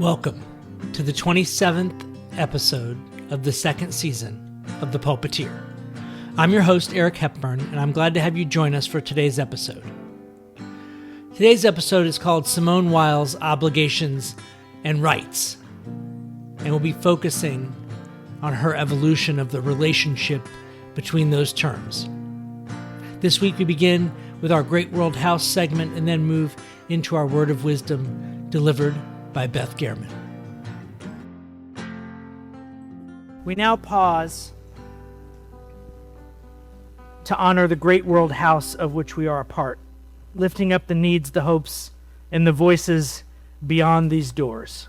Welcome to the 27th episode of the second season of The Pulpiteer. I'm your host, Eric Hepburn, and I'm glad to have you join us for today's episode. Today's episode is called Simone Weil's Obligations and Rights, and we'll be focusing on her evolution of the relationship between those terms. This week we begin with our Great World House segment and then move into our Word of Wisdom delivered by Beth Gehrman. We now pause to honor the great world house of which we are a part, lifting up the needs, the hopes, and the voices beyond these doors.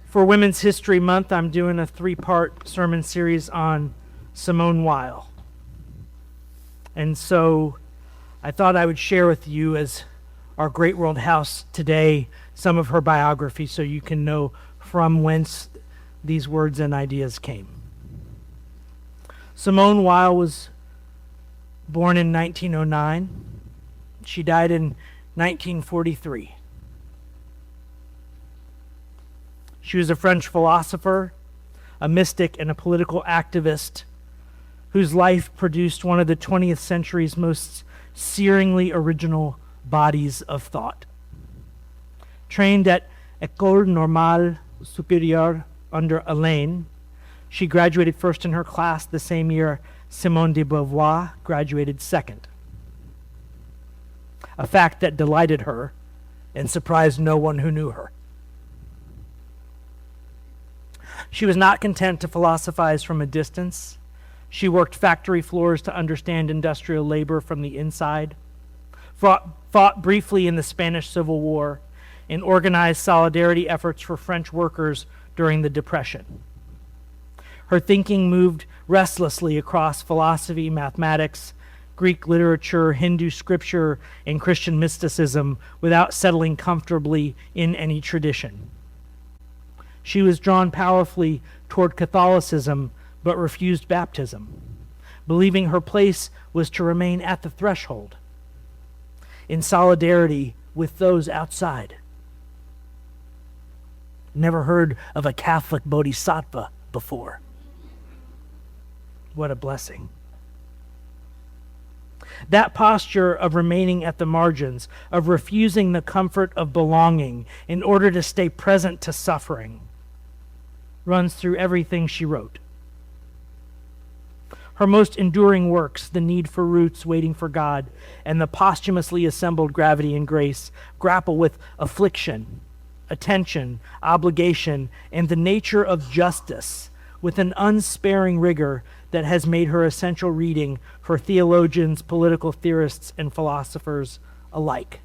For Women's History Month, I'm doing a 3-part sermon series on Simone Weil. And so I thought I would share with you, as our Great World House today, some of her biography so you can know from whence these words and ideas came. Simone Weil was born in 1909. She died in 1943. She was a French philosopher, a mystic, and a political activist whose life produced one of the 20th century's most searingly original bodies of thought. Trained at École Normale Supérieure under Alain, she graduated first in her class the same year Simone de Beauvoir graduated second. A fact that delighted her and surprised no one who knew her. She was not content to philosophize from a distance. She worked factory floors to understand industrial labor from the inside, fought briefly in the Spanish Civil War, and organized solidarity efforts for French workers during the Depression. Her thinking moved restlessly across philosophy, mathematics, Greek literature, Hindu scripture, and Christian mysticism without settling comfortably in any tradition. She was drawn powerfully toward Catholicism, but refused baptism, believing her place was to remain at the threshold, in solidarity with those outside. Never heard of a Catholic bodhisattva before. What a blessing. That posture of remaining at the margins, of refusing the comfort of belonging in order to stay present to suffering, runs through everything she wrote. Her most enduring works, The Need for Roots, Waiting for God, and the posthumously assembled Gravity and Grace, grapple with affliction, attention, obligation, and the nature of justice with an unsparing rigor that has made her essential reading for theologians, political theorists, and philosophers alike.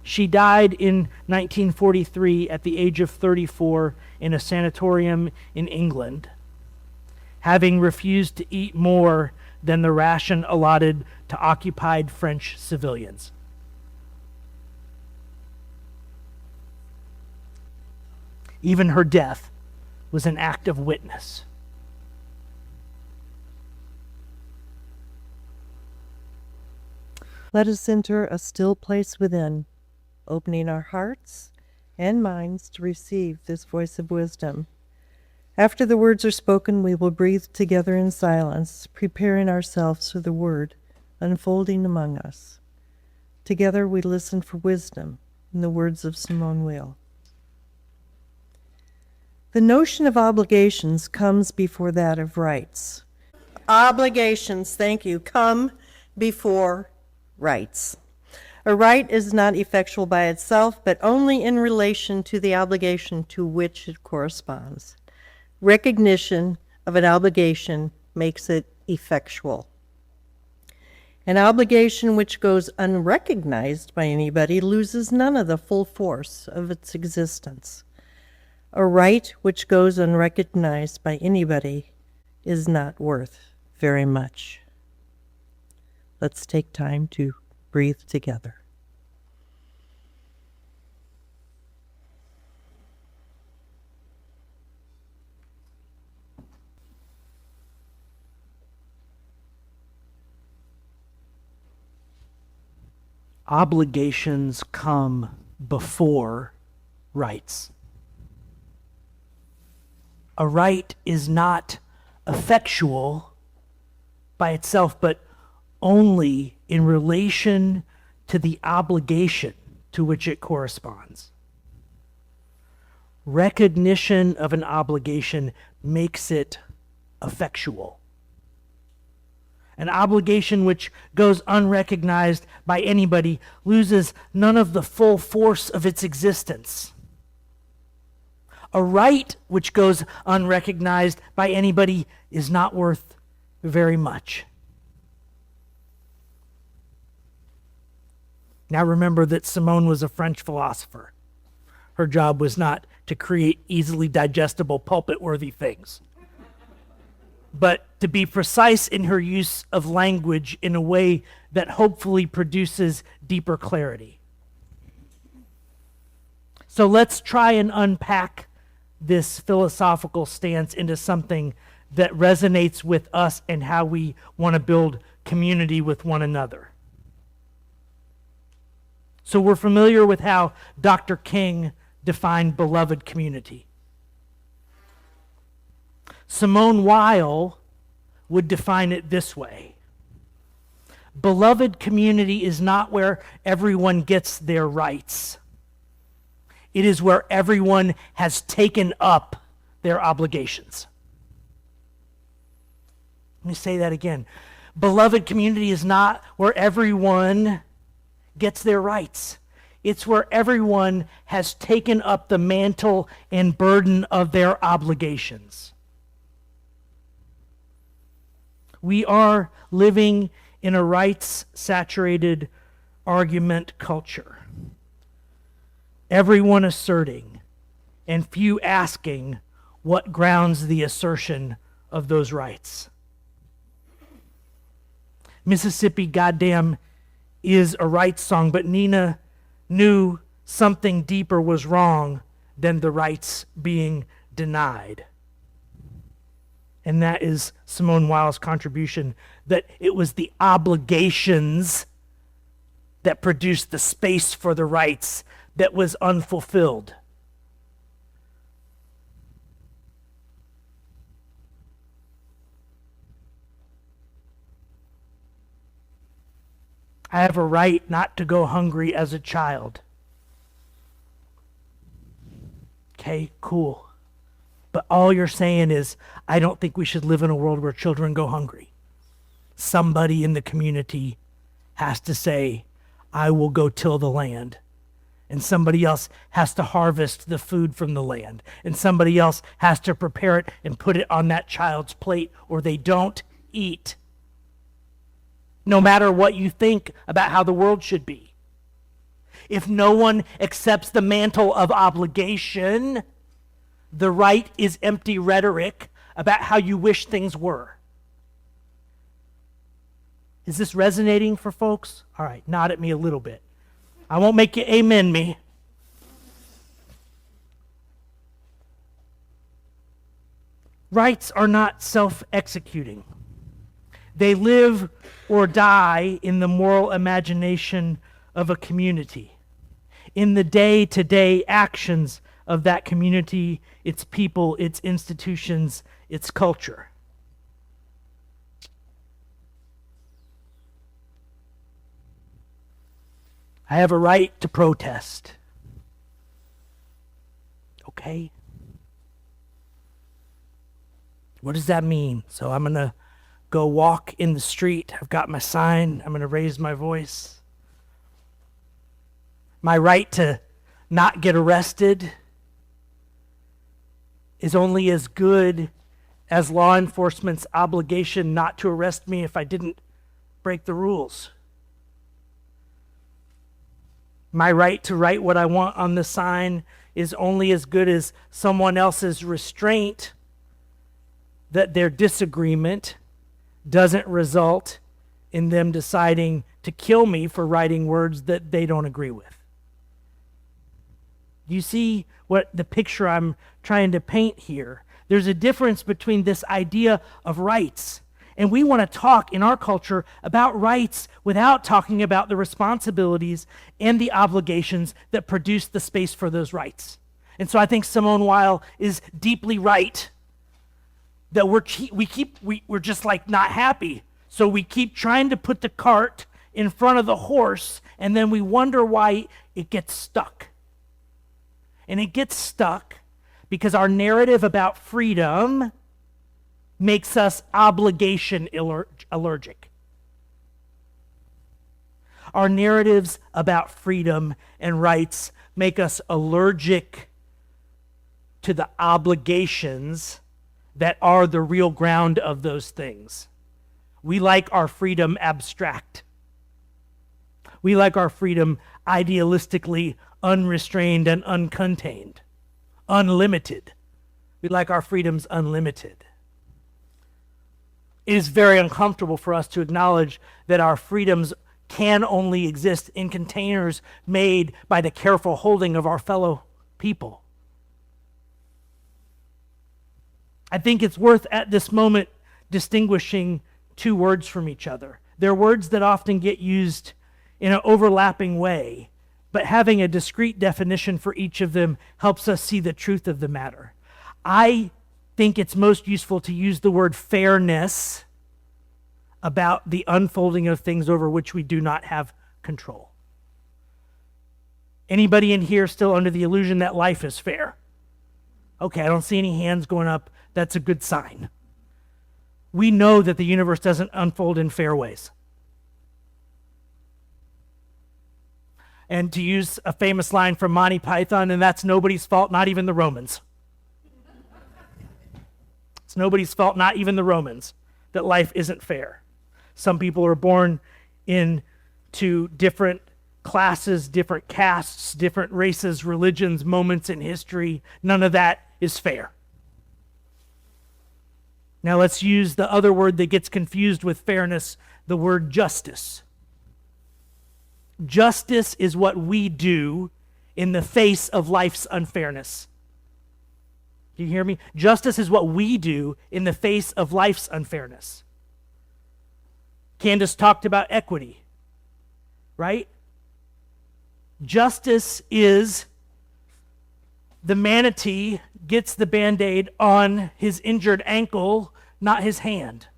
She died in 1943 at the age of 34 in a sanatorium in England, having refused to eat more than the ration allotted to occupied French civilians. Even her death was an act of witness. Let us enter a still place within, opening our hearts and minds to receive this voice of wisdom. After the words are spoken, we will breathe together in silence, preparing ourselves for the word unfolding among us. Together we listen for wisdom in the words of Simone Weil. The notion of obligations comes before that of rights. Obligations, thank you, come before rights. A right is not effectual by itself, but only in relation to the obligation to which it corresponds. Recognition of an obligation makes it effectual. An obligation which goes unrecognized by anybody loses none of the full force of its existence. A right which goes unrecognized by anybody is not worth very much. Let's take time to breathe together. obligations come before rights. A right is not effectual by itself, but only in relation to the obligation to which it corresponds. Recognition of an obligation makes it effectual. An obligation which goes unrecognized by anybody loses none of the full force of its existence. A right which goes unrecognized by anybody is not worth very much. Now remember that Simone was a French philosopher. Her job was not to create easily digestible pulpit-worthy things, but to be precise in her use of language in a way that hopefully produces deeper clarity. So let's try and unpack this philosophical stance into something that resonates with us and how we want to build community with one another. So we're familiar with how Dr. King defined beloved community. Simone Weil would define it this way. Beloved community is not where everyone gets their rights. It is where everyone has taken up their obligations. Let me say that again. Beloved community is not where everyone gets their rights. It's where everyone has taken up the mantle and burden of their obligations. We are living in a rights-saturated argument culture. Everyone asserting and few asking what grounds the assertion of those rights. Mississippi Goddamn is a rights song, but Nina knew something deeper was wrong than the rights being denied. And that is Simone Weil's contribution, that it was the obligations that produced the space for the rights that was unfulfilled. I have a right not to go hungry as a child. Okay, cool. But all you're saying is, I don't think we should live in a world where children go hungry. Somebody in the community has to say, I will go till the land. And somebody else has to harvest the food from the land. And somebody else has to prepare it and put it on that child's plate, or they don't eat. No matter what you think about how the world should be. If no one accepts the mantle of obligation, the right is empty rhetoric about how you wish things were. Is this resonating for folks? All right, nod at me a little bit. I won't make you amen me. Rights are not self-executing. They live or die in the moral imagination of a community, in the day-to-day actions of that community, its people, its institutions, its culture. I have a right to protest. Okay? What does that mean? So I'm going to go walk in the street. I've got my sign. I'm going to raise my voice. My right to not get arrested is only as good as law enforcement's obligation not to arrest me if I didn't break the rules. My right to write what I want on the sign is only as good as someone else's restraint that their disagreement doesn't result in them deciding to kill me for writing words that they don't agree with. You see what the picture I'm trying to paint here? There's a difference between this idea of rights And we want to talk in our culture about rights without talking about the responsibilities and the obligations that produce the space for those rights. And so I think Simone Weil is deeply right that we're just like not happy. So we keep trying to put the cart in front of the horse, and then we wonder why it gets stuck. And it gets stuck because our narrative about freedom makes us obligation allergic. Our narratives about freedom and rights make us allergic to the obligations that are the real ground of those things. We like our freedom abstract. We like our freedom idealistically unrestrained and uncontained, unlimited. We like our freedoms unlimited. It is very uncomfortable for us to acknowledge that our freedoms can only exist in containers made by the careful holding of our fellow people. I think it's worth at this moment distinguishing two words from each other. They're words that often get used in an overlapping way, but having a discrete definition for each of them helps us see the truth of the matter. I think it's most useful to use the word fairness about the unfolding of things over which we do not have control. Anybody in here still under the illusion that life is fair? Okay, I don't see any hands going up. That's a good sign. We know that the universe doesn't unfold in fair ways. And to use a famous line from Monty Python, and that's nobody's fault, not even the Romans. It's nobody's fault, not even the Romans, that life isn't fair. Some people are born into different classes, different castes, different races, religions, moments in history. None of that is fair. Now let's use the other word that gets confused with fairness, the word justice. Justice is what we do in the face of life's unfairness. Do you hear me? Justice is what we do in the face of life's unfairness. Candace talked about equity, right? Justice is the manatee gets the Band-Aid on his injured ankle, not his hand.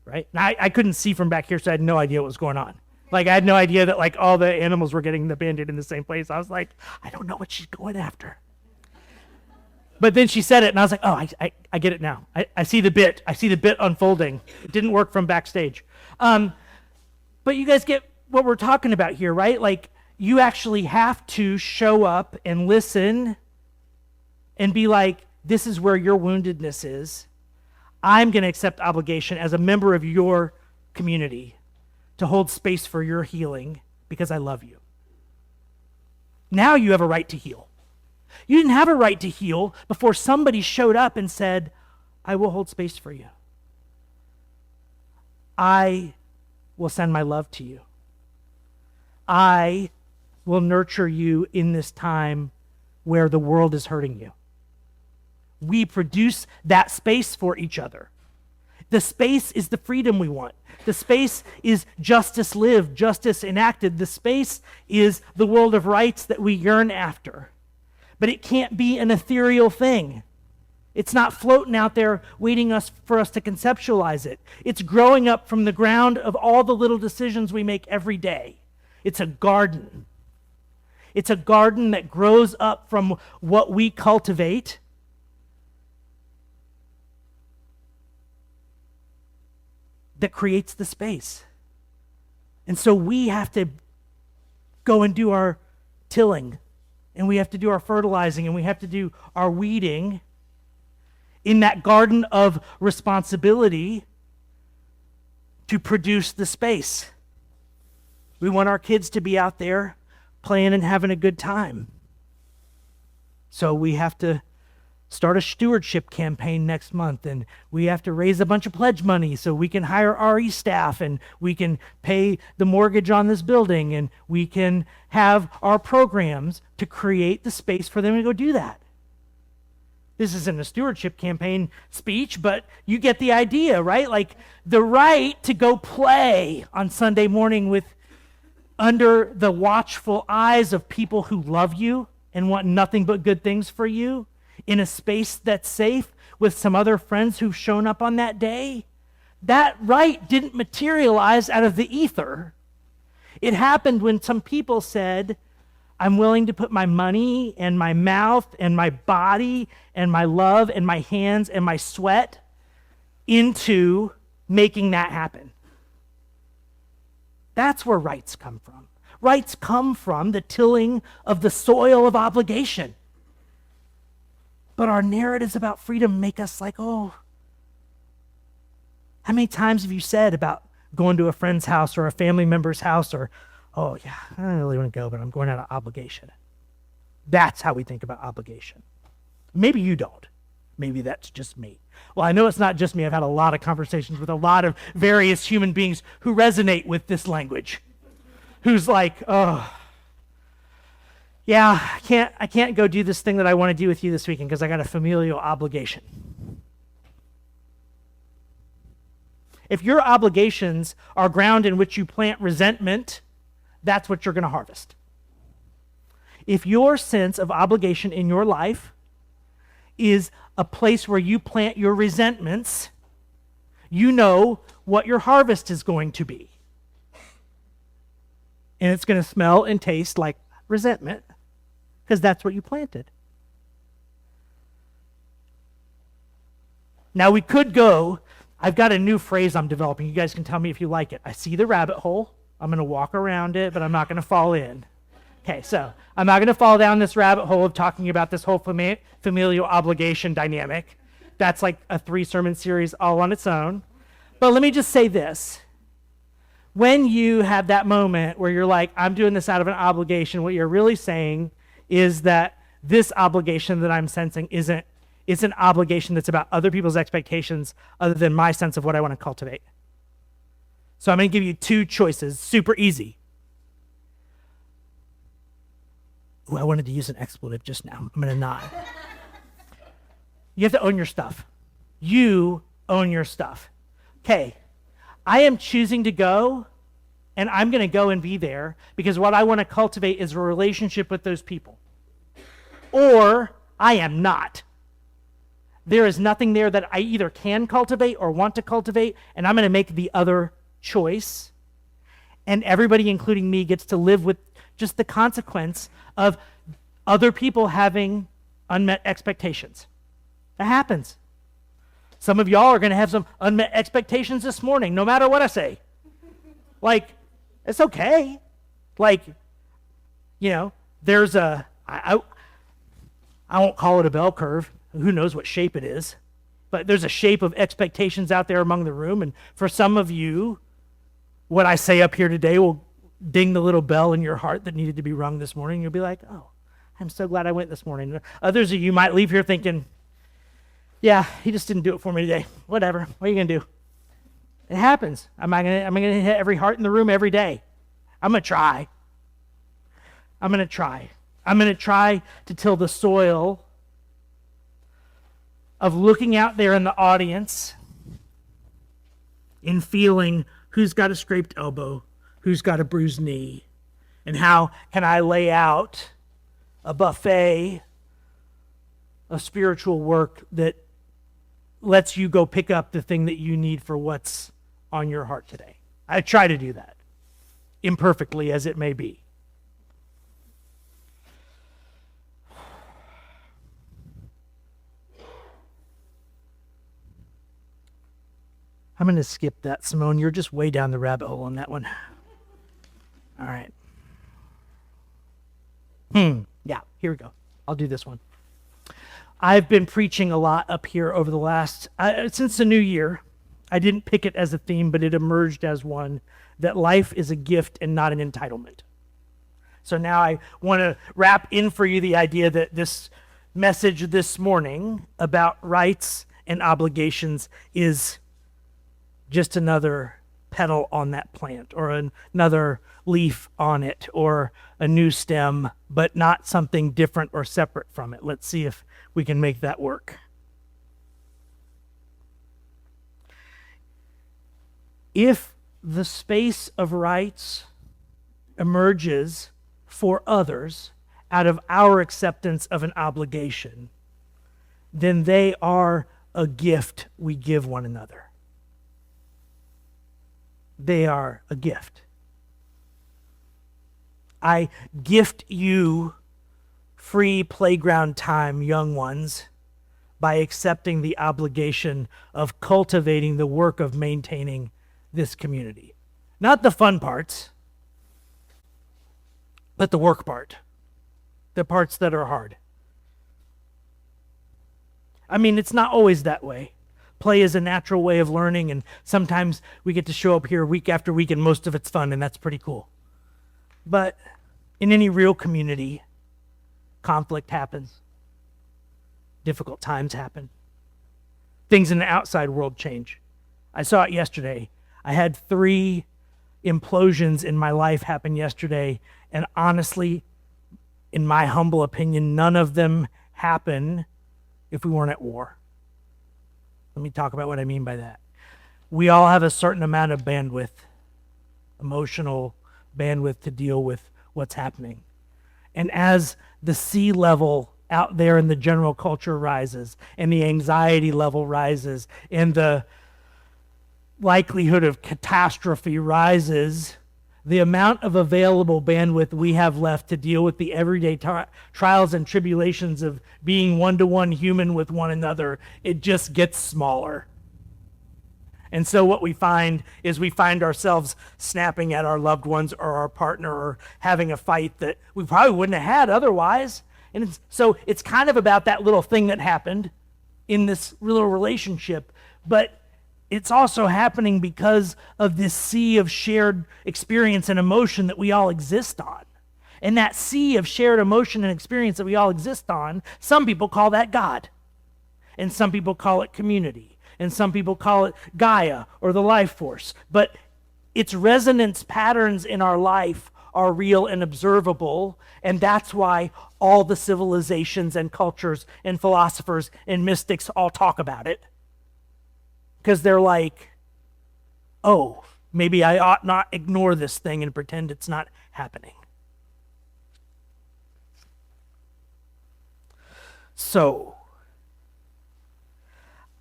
Right? Now, I couldn't see from back here, so I had no idea what was going on. Like, I had no idea that, like, all the animals were getting the Band-Aid in the same place. I was like, I don't know what she's going after. But then she said it, and I was like, oh, I get it now. I see the bit. I see the bit unfolding. It didn't work from backstage. But you guys get what we're talking about here, right? Like, you actually have to show up and listen and be like, this is where your woundedness is. I'm going to accept obligation as a member of your community to hold space for your healing because I love you. Now you have a right to heal. You didn't have a right to heal before somebody showed up and said, I will hold space for you. I will send my love to you. I will nurture you in this time where the world is hurting you. We produce that space for each other. The space is the freedom we want. The space is justice lived, justice enacted. The space is the world of rights that we yearn after. But it can't be an ethereal thing. It's not floating out there waiting for us to conceptualize it. It's growing up from the ground of all the little decisions we make every day. It's a garden. It's a garden that grows up from what we cultivate. That creates the space. And so we have to go and do our tilling, and we have to do our fertilizing, and we have to do our weeding in that garden of responsibility to produce the space. We want our kids to be out there playing and having a good time. So we have to start a stewardship campaign next month, and we have to raise a bunch of pledge money so we can hire RE staff, and we can pay the mortgage on this building, and we can have our programs to create the space for them to go do that. This isn't a stewardship campaign speech, but you get the idea, right? Like the right to go play on Sunday morning with under the watchful eyes of people who love you and want nothing but good things for you, in a space that's safe with some other friends who've shown up on that day. That right didn't materialize out of the ether. It happened when some people said, I'm willing to put my money and my mouth and my body and my love and my hands and my sweat into making that happen. That's where rights come from. Rights come from the tilling of the soil of obligation. But our narratives about freedom make us like, oh, how many times have you said about going to a friend's house or a family member's house or, oh yeah, I don't really want to go, but I'm going out of obligation. That's how we think about obligation. Maybe you don't. Maybe that's just me. Well, I know it's not just me. I've had a lot of conversations with a lot of various human beings who resonate with this language. Who's like, oh, yeah, I can't go do this thing that I want to do with you this weekend because I got a familial obligation. If your obligations are ground in which you plant resentment, that's what you're going to harvest. If your sense of obligation in your life is a place where you plant your resentments, you know what your harvest is going to be. And it's going to smell and taste like resentment because that's what you planted. Now we could go, I've got a new phrase I'm developing. You guys can tell me if you like it. I see the rabbit hole. I'm going to walk around it, but I'm not going to fall in. Okay, so I'm not going to fall down this rabbit hole of talking about this whole familial obligation dynamic. That's like a 3-sermon series all on its own. But let me just say this. When you have that moment where you're like, I'm doing this out of an obligation, what you're really saying is that this obligation that I'm sensing it's an obligation that's about other people's expectations other than my sense of what I want to cultivate. So I'm going to give you 2 choices, super easy. Ooh, I wanted to use an expletive just now. I'm going to not. You have to own your stuff. You own your stuff. Okay, I am choosing to go, and I'm going to go and be there because what I want to cultivate is a relationship with those people. Or I am not. There is nothing there that I either can cultivate or want to cultivate, and I'm going to make the other choice. And everybody, including me, gets to live with just the consequence of other people having unmet expectations. That happens. Some of y'all are going to have some unmet expectations this morning, no matter what I say. Like, it's okay. Like, you know, there's I won't call it a bell curve. Who knows what shape it is? But there's a shape of expectations out there among the room. And for some of you, what I say up here today will ding the little bell in your heart that needed to be rung this morning. You'll be like, oh, I'm so glad I went this morning. Others of you might leave here thinking, yeah, he just didn't do it for me today. Whatever. What are you going to do? It happens. Am I going to hit every heart in the room every day? I'm going to try. I'm going to try to till the soil of looking out there in the audience and feeling who's got a scraped elbow, who's got a bruised knee, and how can I lay out a buffet of spiritual work that lets you go pick up the thing that you need for what's on your heart today. I try to do that, imperfectly as it may be. I'm going to skip that, Simone. You're just way down the rabbit hole on that one. All right. Yeah, here we go. I'll do this one. I've been preaching a lot up here over the last, since the new year. I didn't pick it as a theme, but it emerged as one, that life is a gift and not an entitlement. So now I want to wrap in for you the idea that this message this morning about rights and obligations is just another petal on that plant or another leaf on it or a new stem, but not something different or separate from it. Let's see if we can make that work. If the space of rights emerges for others out of our acceptance of an obligation, then they are a gift we give one another. They are a gift. I gift you free playground time, young ones, by accepting the obligation of cultivating the work of maintaining this community. Not the fun parts, but the work part, the parts that are hard. I mean, it's not always that way. Play is a natural way of learning, and sometimes we get to show up here week after week, and most of it's fun, and that's pretty cool. But in any real community, conflict happens. Difficult times happen. Things in the outside world change. I saw it yesterday. I had 3 implosions in my life happen yesterday, and honestly, in my humble opinion, none of them happen if we weren't at war. Let me talk about what I mean by that. We all have a certain amount of bandwidth, emotional bandwidth to deal with what's happening. And as the sea level out there in the general culture rises, and the anxiety level rises, and the likelihood of catastrophe rises, the amount of available bandwidth we have left to deal with the everyday trials and tribulations of being one-to-one human with one another, it just gets smaller. And so what we find is we find ourselves snapping at our loved ones or our partner or having a fight that we probably wouldn't have had otherwise. And so it's kind of about that little thing that happened in this little relationship, but it's also happening because of this sea of shared experience and emotion that we all exist on. And that sea of shared emotion and experience that we all exist on, some people call that God. And some people call it community. And some people call it Gaia or the life force. But its resonance patterns in our life are real and observable. And that's why all the civilizations and cultures and philosophers and mystics all talk about it. Because they're like, oh, maybe I ought not ignore this thing and pretend it's not happening. So,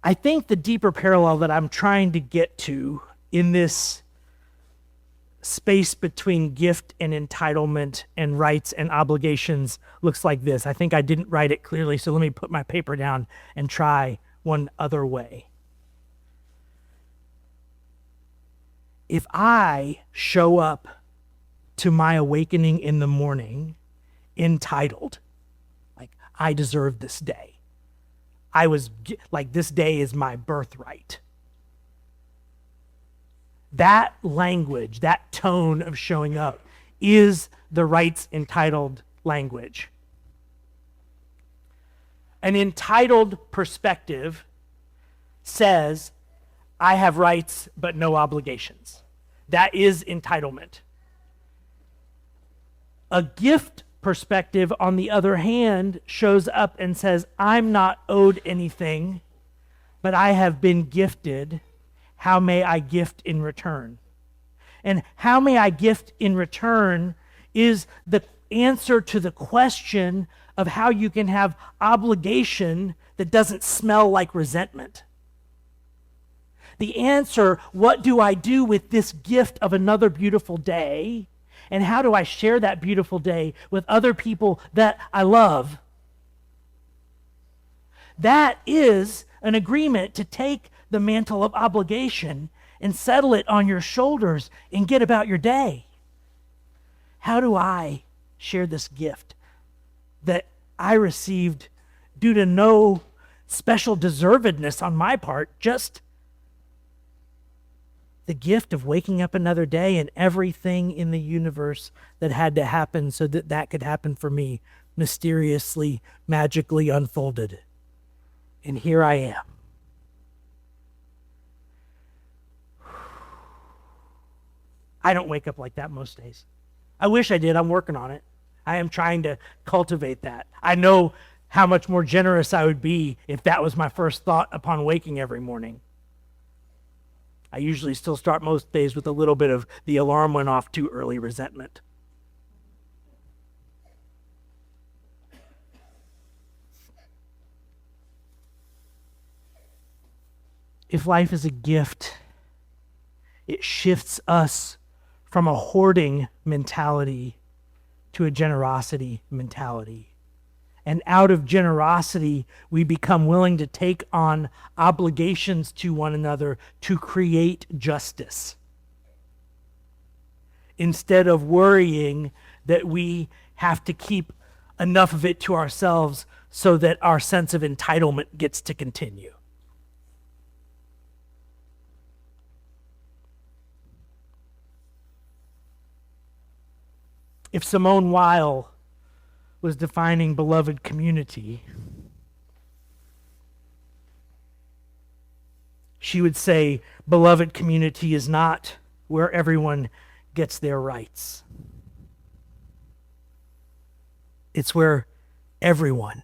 I think the deeper parallel that I'm trying to get to in this space between gift and entitlement and rights and obligations looks like this. I think I didn't write it clearly, so let me put my paper down and try one other way. If I show up to my awakening in the morning entitled, like, I deserve this day. This day is my birthright. That language, that tone of showing up is the rights entitled language. An entitled perspective says, I have rights but no obligations. That is entitlement. A gift perspective, on the other hand, shows up and says, I'm not owed anything, but I have been gifted. How may I gift in return? And how may I gift in return is the answer to the question of how you can have obligation that doesn't smell like resentment. The answer, what do I do with this gift of another beautiful day? And how do I share that beautiful day with other people that I love? That is an agreement to take the mantle of obligation and settle it on your shoulders and get about your day. How do I share this gift that I received due to no special deservedness on my part, just the gift of waking up another day and everything in the universe that had to happen so that that could happen for me mysteriously, magically unfolded. And here I am. I don't wake up like that most days. I wish I did. I'm working on it. I am trying to cultivate that. I know how much more generous I would be if that was my first thought upon waking every morning. I usually still start most days with a little bit of the alarm went off too early resentment. If life is a gift, it shifts us from a hoarding mentality to a generosity mentality. And out of generosity, we become willing to take on obligations to one another to create justice. Instead of worrying that we have to keep enough of it to ourselves so that our sense of entitlement gets to continue. If Simone Weil was defining beloved community, she would say, beloved community is not where everyone gets their rights. It's where everyone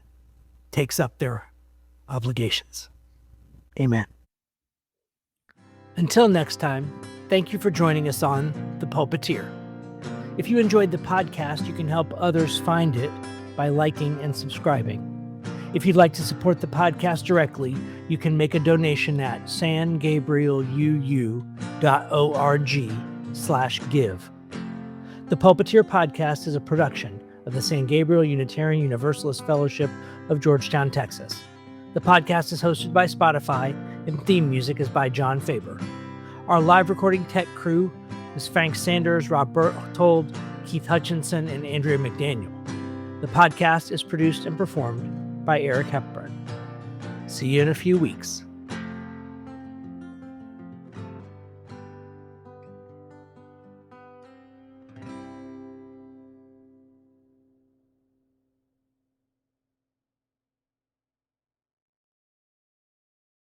takes up their obligations. Amen. Until next time, thank you for joining us on The Pulpiteer. If you enjoyed the podcast, you can help others find it by liking and subscribing. If you'd like to support the podcast directly, you can make a donation at sangabrieluu.org/give. The Pulpiteer Podcast is a production of the San Gabriel Unitarian Universalist Fellowship of Georgetown, Texas. The podcast is hosted by Spotify, and theme music is by John Faber. Our live recording tech crew is Frank Sanders, Rob Berthold, Keith Hutchinson, and Andrea McDaniel. The podcast is produced and performed by Eric Hepburn. See you in a few weeks.